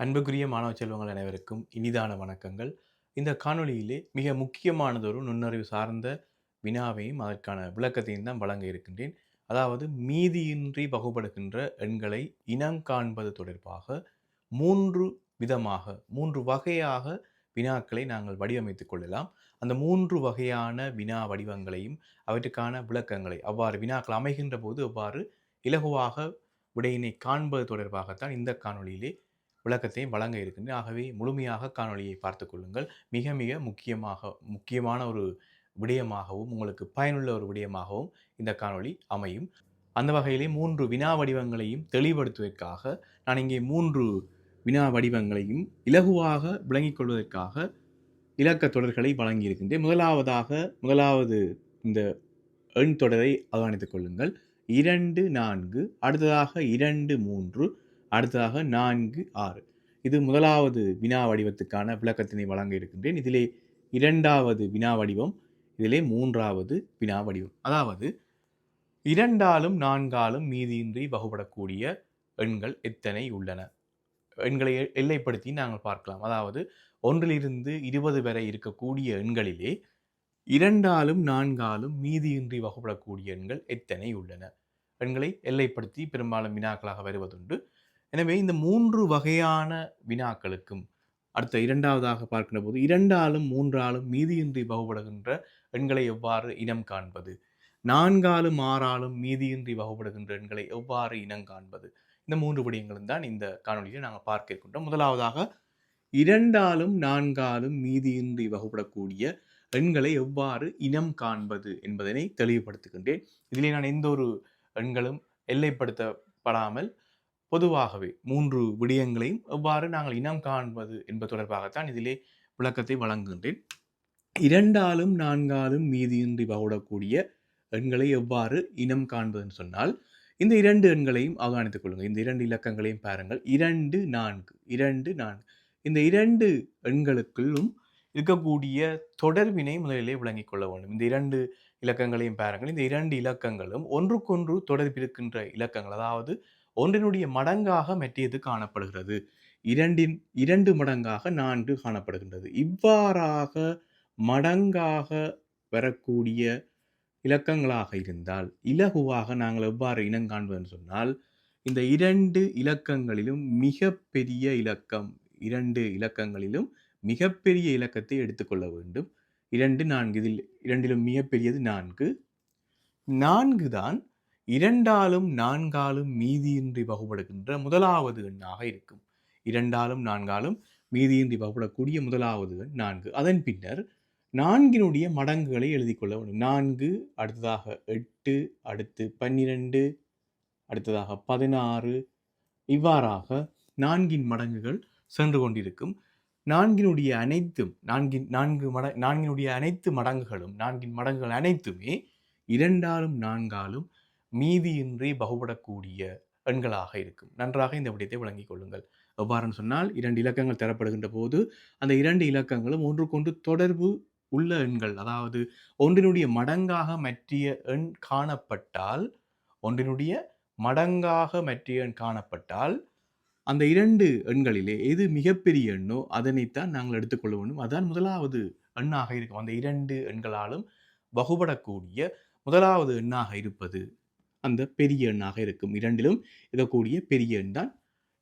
அன்புக்குரிய மாணவ செல்வங்கள் அனைவருக்கும் இனிதான வணக்கங்கள். இந்த காணொளியிலே மிக முக்கியமானதொரு நுண்ணறிவு சார்ந்த வினாவையும் அதற்கான விளக்கத்தையும் தான் வழங்க இருக்கின்றேன். அதாவது மீதியின்றி வகுபடுகின்ற எண்களை இனம் காண்பது தொடர்பாக 3 விதமாக 3 வகையாக வினாக்களை நாங்கள் வடிவமைத்துக் கொள்ளலாம். அந்த 3 வகையான வினா வடிவங்களையும் அவற்றுக்கான விளக்கங்களை அவ்வாறு வினாக்கள் அமைகின்ற போது எவ்வாறு இலகுவாக விடையினை காண்பது தொடர்பாகத்தான் இந்த காணொளியிலே விளக்கத்தையும் வழங்க இருக்கின்றேன். ஆகவே முழுமையாக காணொளியை பார்த்துக் கொள்ளுங்கள். மிக மிக முக்கியமான ஒரு விடயமாகவும் உங்களுக்கு பயனுள்ள ஒரு விடயமாகவும் இந்த காணொளி அமையும். அந்த வகையிலே 3 வினா வடிவங்களையும் தெளிவுபடுத்துவதற்காக நான் இங்கே 3 வினா வடிவங்களையும் இலகுவாக விளங்கிக் கொள்வதற்காக இலக்க தொடர்களை வழங்கியிருக்கின்றேன். முதலாவது இந்த எண் தொடரை அவதானித்துக் கொள்ளுங்கள். 2, 4, அடுத்ததாக 2, 3, அடுத்ததாக 4, 6. இது முதலாவது வினா வடிவத்துக்கான விளக்கத்தினை வழங்க இருக்கின்றேன். இதிலே இரண்டாவது வினா வடிவம், இதிலே மூன்றாவது வினா வடிவம். அதாவது 2ஆலும் 4ஆலும் மீதியின்றி வகுபடக்கூடிய எண்கள் எத்தனை உள்ளன? எண்களை எல்லைப்படுத்தி நாங்கள் பார்க்கலாம். அதாவது 1லிருந்து 20 வரை இருக்கக்கூடிய எண்களிலே 2ஆலும் 4ஆலும் மீதியின்றி வகுபடக்கூடிய எண்கள் எத்தனை உள்ளன? எண்களை எல்லைப்படுத்தி பெரும்பாலும் வினாக்களாக வருவதுண்டு. எனவே இந்த 3 வகையான வினாக்களுக்கும் அடுத்த இரண்டாவதாக பார்க்கின்ற போது 2ஆலும் 3ஆலும் மீதியின்றி வகுபடுகின்ற எண்களை எவ்வாறு இனம் காண்பது? 4ஆலும் 6ஆலும் மீதியின்றி வகுபடுகின்ற எண்களை எவ்வாறு இனம் காண்பது? இந்த 3 விடயங்களும் தான் இந்த காணொலியில் நாங்கள் பார்க்க இருக்கின்றோம். முதலாவதாக 2ஆலும் 4ஆலும் மீதியின்றி வகுபடக்கூடிய எண்களை எவ்வாறு இனம் காண்பது என்பதனை தெளிவுபடுத்துகின்றேன். இதிலே நான் எந்த ஒரு எண்களும் எல்லைப்படுத்தப்படாமல் பொதுவாகவே 3 விடயங்களையும் எவ்வாறு நாங்கள் இனம் காண்பது என்பது தொடர்பாகத்தான் இதிலே விளக்கத்தை வழங்குகின்றேன். 2ஆலும் 4ஆலும் மீதியின்றி வகுபடக்கூடிய எண்களை எவ்வாறு இனம் காண்பதுன்னு சொன்னால், இந்த 2 எண்களையும் அவதானித்துக் கொள்ளுங்கள். இந்த 2 இலக்கங்களையும் பாருங்கள். 2, 4, 2, 4. இந்த 2 எண்களுக்குள்ளும் இருக்கக்கூடிய தொடர்பினை முதலிலே விளங்கிக் கொள்ள வேண்டும். இந்த 2 இலக்கங்களையும் பாருங்கள். இந்த 2 இலக்கங்களும் ஒன்றுக்கொன்று தொடர்பிருக்கின்ற இலக்கங்கள். அதாவது ஒன்றினுடைய மடங்காக மற்றது காணப்படுகிறது. 2இன் 2 மடங்காக 4 காணப்படுகின்றது. இவ்வாறாக மடங்காக வரக்கூடிய இலக்கங்களாக இருந்தால் இலகுவாக நாங்கள் எவ்வாறு இனம் காண்பதுன்னு சொன்னால், இந்த 2 இலக்கங்களிலும் மிகப்பெரிய இலக்கம் 2 இலக்கங்களிலும் மிகப்பெரிய இலக்கத்தை எடுத்துக்கொள்ள வேண்டும். 2, 4 இதில் இரண்டிலும் மிகப்பெரியது 4. 4 தான் 2ஆலும் 4ஆலும் மீதியின்றி வகுபடுகின்ற முதலாவது எண்ணாக இருக்கும். 2ஆலும் 4ஆலும் மீதியின்றி வகுபடக்கூடிய முதலாவது எண் 4. அதன் பின்னர் 4னுடைய மடங்குகளை எழுதிக் கொள்ள வேண்டும். 4, அடுத்ததாக 8, அடுத்து 12, அடுத்ததாக 16, இவ்வாறாக 4ன் மடங்குகள் சென்று கொண்டிருக்கும். 4னுடைய அனைத்து மடங்குகளும் 4ன் மடங்குகள் அனைத்துமே 2ஆலும் 4ஆலும் மீதியின்றி வகுபடக்கூடிய எண்களாக இருக்கும். நன்றாக இந்த விடயத்தை விளங்கிக் கொள்ளுங்கள். எவ்வாறுன்னு சொன்னால், 2 இலக்கங்கள் தரப்படுகின்ற போது அந்த 2 இலக்கங்களும் ஒன்றுக்கொன்று தொடர்பு உள்ள எண்கள். அதாவது ஒன்றினுடைய மடங்காக மற்றிய எண் காணப்பட்டால் அந்த 2 எண்களிலே எது மிகப்பெரிய எண்ணோ அதனைத்தான் நாங்கள் எடுத்துக்கொள்ள வேண்டும். அதான் முதலாவது எண்ணாக இருக்கும். அந்த 2 எண்களாலும் வகுபடக்கூடிய முதலாவது எண்ணாக இருப்பது அந்த பெரிய எண்ணாக இருக்கும். 2லும் இருக்கக்கூடிய பெரிய எண் தான்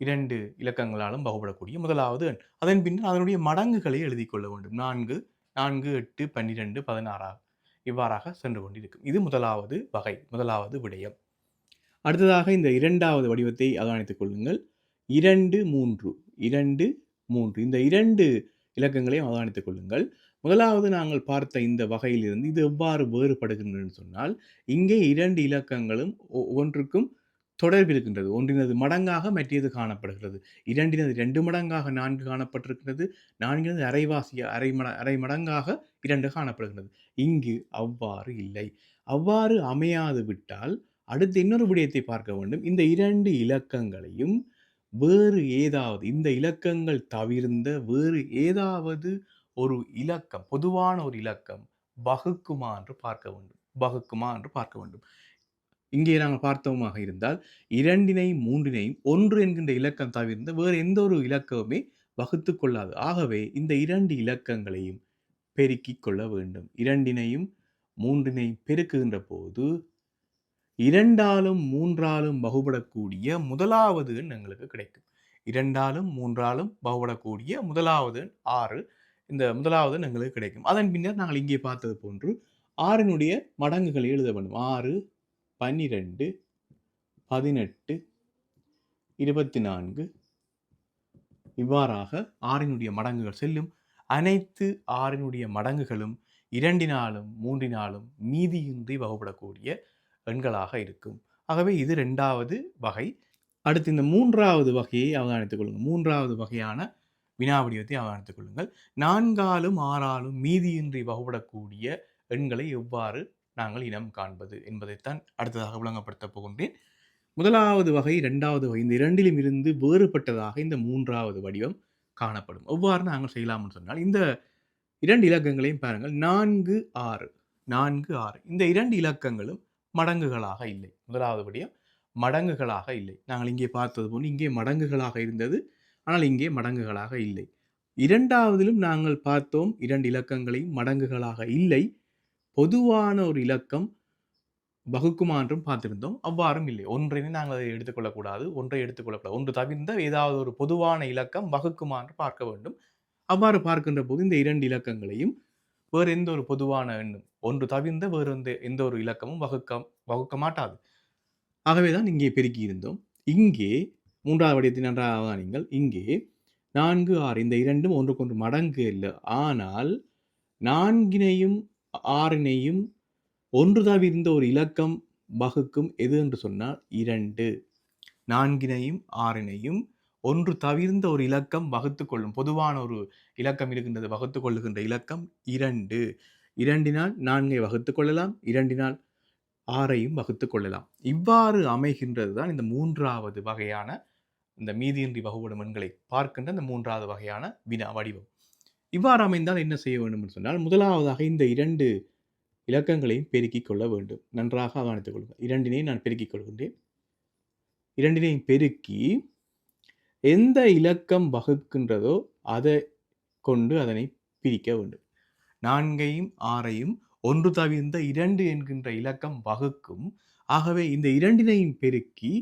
2 இலக்கங்களாலும் வகுபடக்கூடிய முதலாவது எண். அதன் பின்னர் அதனுடைய மடங்குகளை எழுதிக் கொள்ள வேண்டும். 4, 4, 8, 12, 16 இவ்வாறாக சென்று கொண்டிருக்கும். இது முதலாவது வகை, முதலாவது விடயம். அடுத்ததாக இந்த இரண்டாவது வடிவத்தை அவதானித்துக் கொள்ளுங்கள். 2, 3, 2, 3. இந்த 2 இலக்கங்களையும் அவதானித்துக் கொள்ளுங்கள். முதலாவது நாங்கள் பார்த்த இந்த வகையிலிருந்து இது எவ்வாறு வேறுபடுகின்றன சொன்னால், இங்கே 2 இலக்கங்களும் ஒன்றுக்கும் தொடர்பு இருக்கின்றது. ஒன்றினது மடங்காக மற்றது காணப்படுகிறது. 2னது 2 மடங்காக 4 காணப்பட்டிருக்கிறது. 4னது அரை மடங்காக 2 காணப்படுகிறது. இங்கு அவ்வாறு இல்லை. அவ்வாறு அமையாது விட்டால் அடுத்து இன்னொரு விடயத்தை பார்க்க வேண்டும். இந்த 2 இலக்கங்களையும் வேறு ஏதாவது, இந்த இலக்கங்கள் தவிர்ந்த வேறு ஏதாவது ஒரு இலக்கம், பொதுவான ஒரு இலக்கம் வகுக்குமா என்று பார்க்க வேண்டும். இங்கே நாங்கள் பார்த்தோமாக இருந்தால் 2னையும் 3னையும் 1 என்கின்ற இலக்கம் தவிர்ந்த வேறு எந்த ஒரு இலக்கமுமே வகுத்துக் கொள்ளாது. ஆகவே இந்த 2 இலக்கங்களையும் பெருக்கிக் கொள்ள வேண்டும். 2னையும் 3னையும் பெருக்குகின்ற போது 2ஆலும் 3ஆலும் வகுபடக்கூடிய முதலாவது எண் எங்களுக்கு கிடைக்கும். 2ஆலும் 3ஆலும் வகுபடக்கூடிய முதலாவது எண் 6. இந்த முதலாவது எண் எங்களுக்கு கிடைக்கும். அதன் பின்னர் நாங்கள் இங்கே பார்த்தது போன்று 6னுடைய மடங்குகளை எழுத வேண்டும். 6, 12, 18, 24 இவ்வாறாக 6னுடைய மடங்குகள் செல்லும். அனைத்து 6னுடைய மடங்குகளும் 2னாலும் 3னாலும் மீதியின்றி வகுபடக்கூடிய எண்களாக இருக்கும். ஆகவே இது 2வது வகை. அடுத்து இந்த 3வது வகையை அவதானித்துக் கொள்ளுங்கள். 3வது வகையான வினா வடிவத்தை அவதானித்துக் கொள்ளுங்கள். 4ஆலும் 6ஆலும் மீதியின்றி வகுபடக்கூடிய எண்களை எவ்வாறு நாங்கள் இனம் காண்பது என்பதைத்தான் அடுத்ததாக விளங்கப்படுத்தப் போகின்றேன். முதலாவது வகை, 2வது வகை, இந்த இரண்டிலும் இருந்து வேறுபட்டதாக இந்த 3வது வடிவம் காணப்படும். எவ்வாறு நாங்கள் செய்யலாம்னு சொன்னால், இந்த 2 இலக்கங்களையும் பாருங்கள். 4, 6, 4, 6 இந்த 2 இலக்கங்களும் மடங்குகளாக இல்லை. முதலாவது விடயம் மடங்குகளாக இல்லை. நாங்கள் இங்கே பார்த்தது போன்று இங்கே மடங்குகளாக இருந்தது, ஆனால் இங்கே மடங்குகளாக இல்லை. 2வதிலும் நாங்கள் பார்த்தோம் 2 இலக்கங்களையும் மடங்குகளாக இல்லை. பொதுவான ஒரு இலக்கம் வகுக்குமா என்றும் பார்த்திருந்தோம். அவ்வாறும் இல்லை. ஒன்றினை நாங்கள் அதை எடுத்துக்கொள்ளக்கூடாது, ஒன்றை எடுத்துக்கொள்ளக்கூடாது. ஒன்று தவிர்ந்த ஏதாவது ஒரு பொதுவான இலக்கம் வகுக்குமா என்று பார்க்க வேண்டும். அவ்வாறு பார்க்கின்ற போது இந்த 2 இலக்கங்களையும் வேறு எந்த ஒரு பொதுவான எண்ணும் ஒன்று தவிர்ந்த வேறு எந்த ஒரு இலக்கமும் வகுக்க மாட்டாது. ஆகவேதான் இங்கே பெருக்கி இருந்தோம். இங்கே 3வது வடிவத்தின் நன்றாக நீங்கள் இங்கே 4, 6 இந்த இரண்டும் ஒன்றுக்கொன்று மடங்கு இல்லை. ஆனால் 4னையும் 6னையும் ஒன்று தவிர்ந்த ஒரு இலக்கம் வகுக்கும் எது என்று சொன்னால் 2. 4னையும் 6னையும் ஒன்று தவிர்ந்த ஒரு இலக்கம் வகுத்து கொள்ளும் பொதுவான ஒரு இலக்கம் இருக்கின்றது. வகுத்து கொள்ளுகின்ற இலக்கம் 2. 2னால் 4ஐ வகுத்து கொள்ளலாம், 2னால் 6ஐயும் வகுத்து கொள்ளலாம். இவ்வாறு அமைகின்றது தான் இந்த 3வது வகையான இந்த மீதியின்றி வகுபடும் எண்களை பார்க்கின்ற இந்த 3வது வகையான வினா வடிவம். இவ்வாறு அமைந்தால் என்ன செய்ய வேண்டும் என்று சொன்னால், முதலாவதாக இந்த 2 இலக்கங்களையும் பெருக்கிக் கொள்ள வேண்டும். நன்றாக கவனித்துக் கொள்ளுங்கள். 2னையும் நான் பெருக்கிக் கொள்கின்றேன். 2னையும் பெருக்கி எந்த இலக்கம் வகுக்கின்றதோ அதை கொண்டு அதனை பிரிக்க வேண்டும். 4ஐயும் 6ஐயும் ஒன்று தவிர்ந்த 2 என்கின்ற இலக்கம் வகுக்கும். ஆகவே இந்த 2னையும் பெருக்கி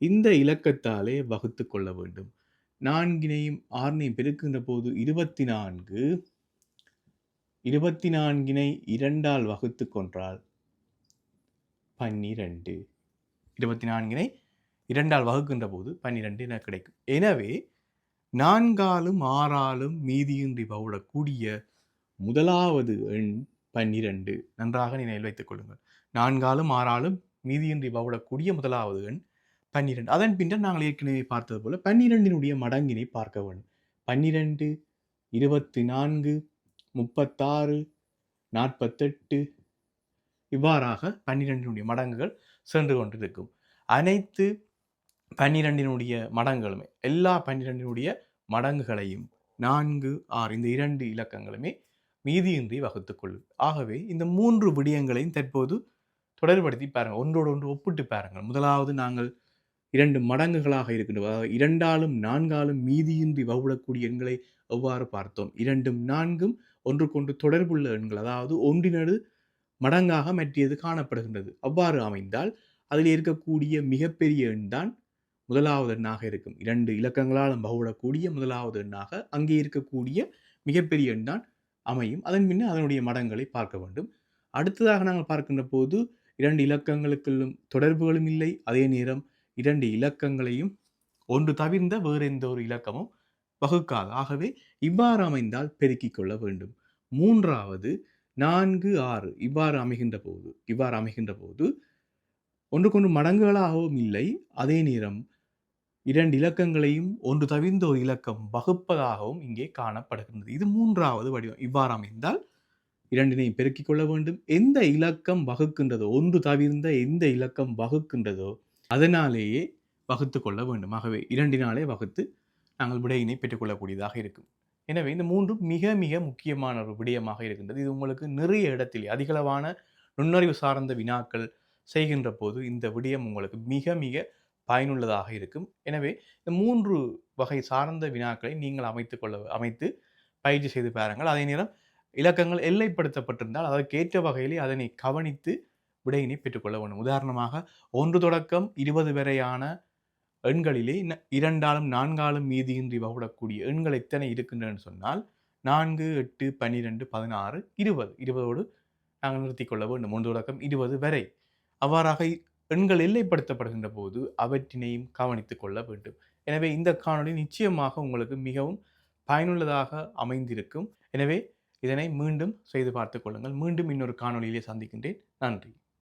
இந்த இலக்கத்தாலே வகுத்து கொள்ள வேண்டும். 4னையும் 6னையும் பெருக்கின்ற போது 24. 24னை 2ஆல் வகுத்து கொன்றால் 12. 24னை 2ஆல் வகுக்கின்ற போது 12 என கிடைக்கும். எனவே 4ஆலும் 6ஆலும் மீதியின்றி வகுபடக்கூடிய முதலாவது எண் 12. நன்றாக நினைவில் வைத்துக் கொள்ளுங்கள். 4ஆலும் 6ஆலும் மீதியின்றி வகுபடக்கூடிய முதலாவது எண் 12. அதன் பின்னர் நாங்கள் ஏற்கனவே பார்த்தது போல 12னுடைய மடங்கினை பார்க்க வேண்டும். 12, 24, 36, 48 இவ்வாறாக 12னுடைய மடங்குகள் சென்று கொண்டிருக்கும். அனைத்து 12னுடைய மடங்குகளுமே எல்லா 12னுடைய மடங்குகளையும் 4, 6 இந்த 2 இலக்கங்களுமே மீதியின்றி வகுத்துக் கொள்ளும். ஆகவே இந்த 3 விடயங்களையும் தற்போது தொடர்படுத்தி பாருங்கள், ஒன்றோடு ஒன்று ஒப்பிட்டு பாருங்கள். முதலாவது நாங்கள் 2 மடங்குகளாக இருக்கின்றன, 2ஆலும் 4ஆலும் மீதியின்றி வகுபடக்கூடிய எண்களை எவ்வாறு பார்த்தோம். 2ம் 4ம் ஒன்றுக்கொன்று தொடர்புள்ள எண்கள், அதாவது ஒன்றினடு மடங்காக மற்றியது காணப்படுகின்றது. அவ்வாறு அமைந்தால் அதில் இருக்கக்கூடிய மிகப்பெரிய எண் தான் முதலாவது எண்ணாக இருக்கும். 2 இலக்கங்களாலும் வகுபடக்கூடிய முதலாவது எண்ணாக அங்கே இருக்கக்கூடிய மிகப்பெரிய எண் தான் அமையும். அதன் பின்னர் அதனுடைய மடங்களை பார்க்க வேண்டும். அடுத்ததாக நாங்கள் பார்க்கின்ற போது 2 இலக்கங்களுக்குள்ளும் தொடர்புகளும் இல்லை. அதே நேரம் 2 இலக்கங்களையும் ஒன்று தவிர்ந்த வேறு எந்த ஒரு இலக்கமும் வகுக்காது. ஆகவே இவ்வாறு அமைந்தால் பெருக்கிக் கொள்ள வேண்டும். 3வது 4, 6 இவ்வாறு அமைகின்ற போது ஒன்றுக்கொன்று மடங்குகளாகவும் இல்லை. அதே நேரம் 2 இலக்கங்களையும் ஒன்று தவிர்ந்த ஒரு இலக்கம் வகுப்பதாகவும் இங்கே காணப்படுகின்றது. இது 3வது வடிவம். இவ்வாறு அமைந்தால் 2னையும் பெருக்கிக் கொள்ள வேண்டும். எந்த இலக்கம் வகுக்கின்றதோ, ஒன்று தவிர்ந்த எந்த இலக்கம் வகுக்கின்றதோ அதனாலேயே வகுத்து கொள்ள வேண்டும். ஆகவே 2னாலே வகுத்து நாங்கள் விடையினை பெற்றுக்கொள்ளக்கூடியதாக இருக்கும். எனவே இந்த 3ம் மிக மிக முக்கியமான ஒரு விடயமாக இருக்கின்றது. இது உங்களுக்கு நிறைய இடத்தில் அதிகளவான நுண்ணறிவு சார்ந்த வினாக்கள் செய்கின்ற போது இந்த விடயம் உங்களுக்கு மிக மிக பயனுள்ளதாக இருக்கும். எனவே இந்த 3 வகை சார்ந்த வினாக்களை நீங்கள் அமைத்து பயிற்சி செய்து பாருங்கள். அதே நேரம் இலக்கங்கள் எல்லைப்படுத்தப்பட்டிருந்தால் அதற்கேற்ற வகையிலே அதனை கவனித்து விடையினை பெற்றுக்கொள்ள வேண்டும். உதாரணமாக 1 தொடக்கம் 20 வரையான எண்களிலே 2ஆலும் 4ஆலும் மீதியின்றி வகுடக்கூடிய எண்கள் எத்தனை இருக்கின்றன சொன்னால் 4, 8, 12, 16, 20. 20ஓடு நாங்கள் நிறுத்திக் கொள்ள வேண்டும். 1 தொடக்கம் 20 வரை. அவ்வாறாக எண்கள் எல்லைப்படுத்தப்படுகின்ற போது அவற்றினையும் கவனித்துக் கொள்ள வேண்டும். எனவே இந்த காணொளி நிச்சயமாக உங்களுக்கு மிகவும் பயனுள்ளதாக அமைந்திருக்கும். எனவே இதனை மீண்டும் செய்து பார்த்துக் கொள்ளுங்கள். மீண்டும் இன்னொரு காணொளியிலே சந்திக்கின்றேன். நன்றி.